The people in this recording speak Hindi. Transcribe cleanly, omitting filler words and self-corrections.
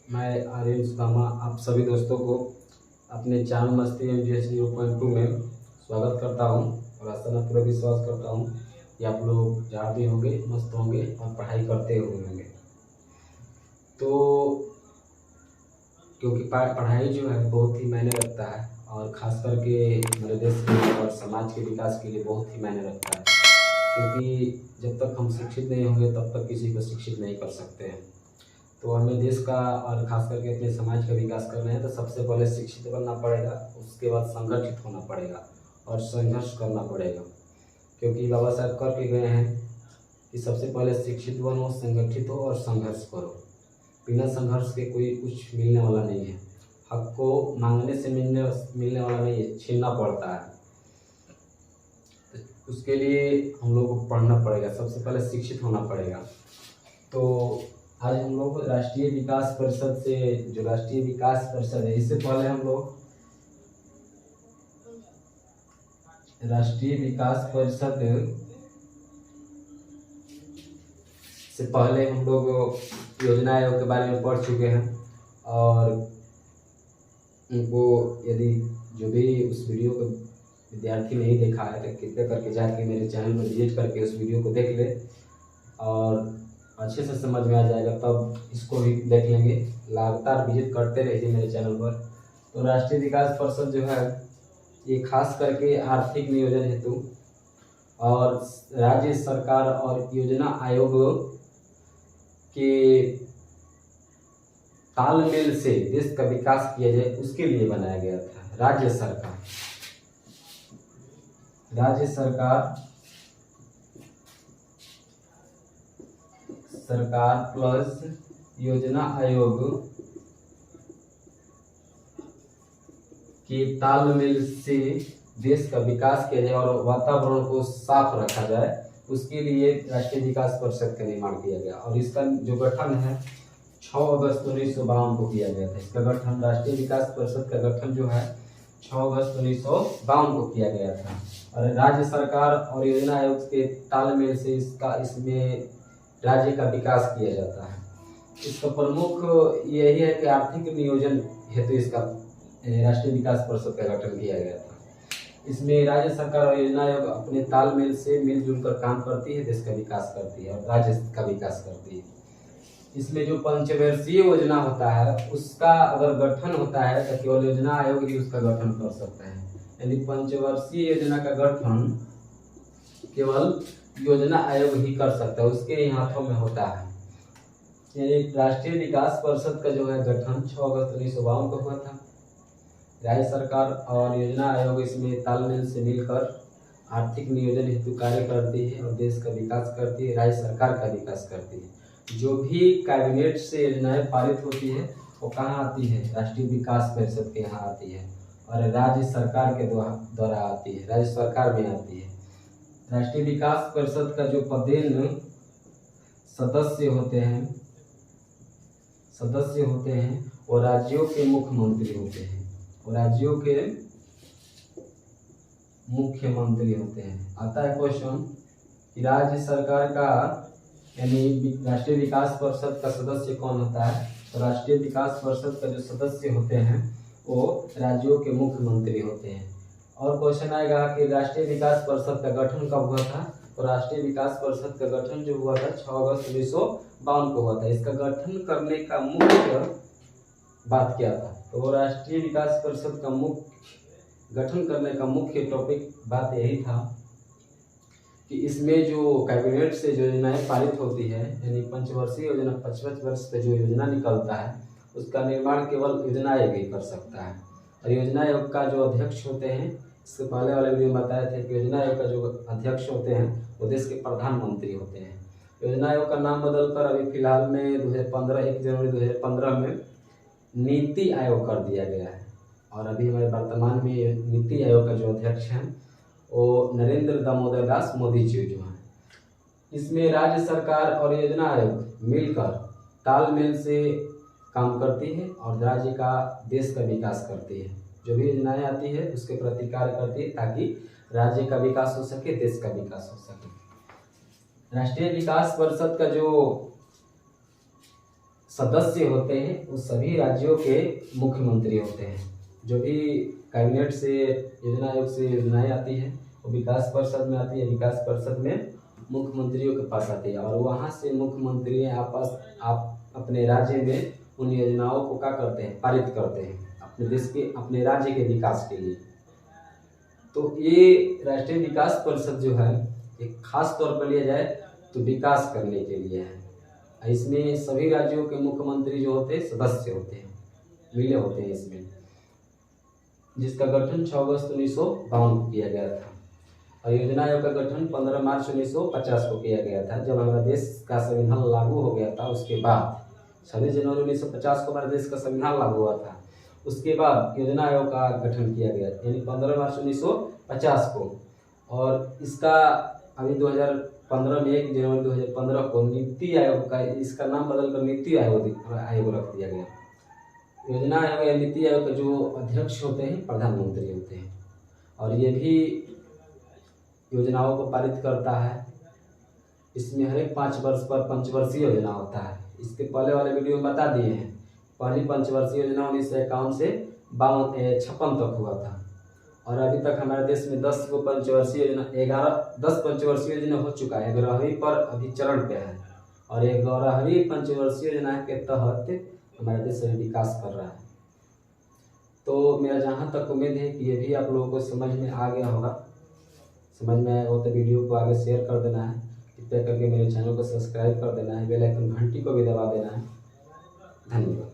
मैं आर्यन सुदामा आप सभी दोस्तों को अपने चैनल मस्ती MGS 0.2 में स्वागत करता हूं और आशा ना पूरा विश्वास करता हूं कि आप लोग जहाँ भी होंगे मस्त होंगे और पढ़ाई करते होंगे। तो क्योंकि पढ़ाई जो है बहुत ही मायने रखता है और ख़ास करके हमारे देश के और समाज के विकास के लिए बहुत ही मायने रखता है, क्योंकि जब तक हम शिक्षित नहीं होंगे तब तक किसी को शिक्षित नहीं कर सकते हैं। तो हमें देश का और खास करके अपने समाज का विकास करना है तो सबसे पहले शिक्षित बनना पड़ेगा, उसके बाद संगठित होना पड़ेगा और संघर्ष करना पड़ेगा, क्योंकि बाबा साहब करके गए हैं कि सबसे पहले शिक्षित बनो, संगठित हो और संघर्ष करो। बिना संघर्ष के कोई कुछ मिलने वाला नहीं है। हक को मांगने से मिलने वाला नहीं है, छीनना पड़ता है। तो उसके लिए हम लोग को पढ़ना पड़ेगा, सबसे पहले शिक्षित होना पड़ेगा। तो आज हम लोग राष्ट्रीय विकास परिषद से, जो राष्ट्रीय विकास परिषद है, इससे पहले हम लोग राष्ट्रीय विकास परिषद से पहले हम लोग योजना आयोग के बारे में पढ़ चुके हैं और उनको यदि जो भी उस वीडियो को विद्यार्थी नहीं देखा है तो कृपया करके जाके मेरे चैनल में विजिट करके उस वीडियो को देख ले और अच्छे से समझ में आ जाएगा, तब इसको भी देख लेंगे। लगातार विजिट करते रहिए मेरे चैनल पर। तो राष्ट्रीय विकास परिषद जो है ये खास करके आर्थिक नियोजन हेतु और राज्य सरकार और योजना आयोग के तालमेल से देश का विकास किया जाए उसके लिए बनाया गया था। राज्य सरकार प्लस योजना आयोग के तालमेल से देश का विकास किया जाए और वातावरण को साफ रखा जाए, उसके लिए राष्ट्रीय विकास परिषद का निर्माण किया गया। और इसका जो गठन है 6 अगस्त 1952 को किया गया था। इसका गठन, राष्ट्रीय विकास परिषद का गठन जो है 6 अगस्त 1952 को किया गया था। और राज्य सरकार और योजना आयोग के तालमेल से इसमें राज्य का विकास किया जाता है। इसका प्रमुख यही है कि आर्थिक नियोजन हेतु इसका राष्ट्रीय विकास परिषद का गठन किया गया था। इसमें राज्य सरकार और योजना आयोग अपने तालमेल से मिलजुल कर काम करती है, देश का विकास करती है और राज्य का विकास करती है। इसमें जो पंचवर्षीय योजना होता है उसका अगर गठन होता है तो केवल योजना आयोग ही उसका गठन कर सकता है। यानी पंचवर्षीय योजना का गठन केवल योजना आयोग ही कर सकता है, उसके ही हाथों में होता है। यानी राष्ट्रीय विकास परिषद का जो है गठन 6 अगस्त 1952 को हुआ था। राज्य सरकार और योजना आयोग इसमें तालमेल से मिलकर आर्थिक नियोजन हेतु कार्य करती है और देश का विकास करती है, राज्य सरकार का विकास करती है। जो भी कैबिनेट से योजनाएं पारित होती है वो कहाँ आती है? राष्ट्रीय विकास परिषद के यहाँ आती है और राज्य सरकार के द्वारा आती है, राज्य सरकार में आती है। राष्ट्रीय विकास परिषद का जो पदेन सदस्य होते हैं वो राज्यों के मुख्यमंत्री होते हैं, आता है क्वेश्चन कि राज्य सरकार का यानी राष्ट्रीय विकास परिषद का सदस्य कौन होता है? तो राष्ट्रीय विकास परिषद का जो सदस्य होते हैं वो राज्यों के मुख्यमंत्री होते हैं। और क्वेश्चन आएगा कि राष्ट्रीय विकास परिषद का गठन कब हुआ था? तो राष्ट्रीय विकास परिषद का गठन जो हुआ था 6 अगस्त 1952 को हुआ था। इसका गठन करने का मुख्य बात क्या था? तो वो राष्ट्रीय विकास परिषद का गठन करने का मुख्य टॉपिक बात यही था कि इसमें जो कैबिनेट से जो योजनाएं पारित होती है, यानी पंचवर्षीय योजना, 25 वर्ष पे जो योजना निकलता है उसका निर्माण केवल योजना आयोग ही कर सकता है। और योजना आयोग का जो अध्यक्ष होते हैं, इससे पहले वाले वीडियो में बताए थे कि योजना आयोग का जो अध्यक्ष होते हैं वो देश के प्रधानमंत्री होते हैं। योजना आयोग का नाम बदलकर अभी फिलहाल में 1 जनवरी 2015 में नीति आयोग कर दिया गया है। और अभी हमारे वर्तमान में नीति आयोग का जो अध्यक्ष हैं वो नरेंद्र दामोदर दास मोदी जी जो हैं। इसमें राज्य सरकार और योजना आयोग मिलकर तालमेल से काम करती है और राज्य का, देश का विकास करती है। जो भी योजनाएं आती है उसके प्रति कार्य करती है ताकि राज्य का विकास हो सके, देश का विकास हो सके। राष्ट्रीय विकास परिषद का जो सदस्य होते हैं वो सभी राज्यों के मुख्यमंत्री होते हैं। जो भी कैबिनेट से योजना आयोग से योजनाएं आती है वो विकास परिषद में आती है, विकास परिषद में मुख्यमंत्रियों के पास आती है, और वहाँ से मुख्यमंत्री आप अपने राज्य में उन योजनाओं को क्या करते हैं, पारित करते हैं अपने देश के, अपने राज्य के विकास के लिए। तो ये राष्ट्रीय विकास परिषद जो है एक खास तौर पर लिया जाए तो विकास करने के लिए है। इसमें सभी राज्यों के मुख्यमंत्री जो होते हैं सदस्य होते हैं, मिले होते हैं इसमें, जिसका गठन 6 अगस्त 1952 को किया गया था। और योजना आयोग का गठन 15 मार्च 1950 को किया गया था, जब हमारा देश का संविधान लागू हो गया था। उसके बाद 26 जनवरी 1950 को हमारे देश का संविधान लागू हुआ था। उसके बाद योजना आयोग का गठन किया गया, यानी 15 मार्च 1950 को। और इसका अभी 2015 में 1 जनवरी 2015 को नीति आयोग का, इसका नाम बदलकर नीति आयोग रख दिया गया। योजना आयोग या नीति आयोग के जो अध्यक्ष होते हैं प्रधानमंत्री होते हैं, और ये भी योजनाओं को पारित करता है। इसमें हर एक 5 वर्ष पर पंचवर्षीय योजना होता है। इसके पहले वाले वीडियो में बता दिए हैं। पहली पंचवर्षीय योजना 1951 से 56 तक हुआ था, और अभी तक हमारे देश में 10 पंचवर्षीय योजना 10 पंचवर्षीय योजना हो चुका है। 11वीं पर अभी चरण पे है, और 11वीं पंचवर्षीय योजना के तहत हमारा देश अभी विकास कर रहा है। तो मेरा जहाँ तक उम्मीद है कि ये भी आप लोगों को समझ में आ गया होगा। समझ में आया हो तो वीडियो को आगे शेयर कर देना है, कृपया करके मेरे चैनल को सब्सक्राइब कर देना है, बेल आइकन घंटी को भी दबा देना है। धन्यवाद।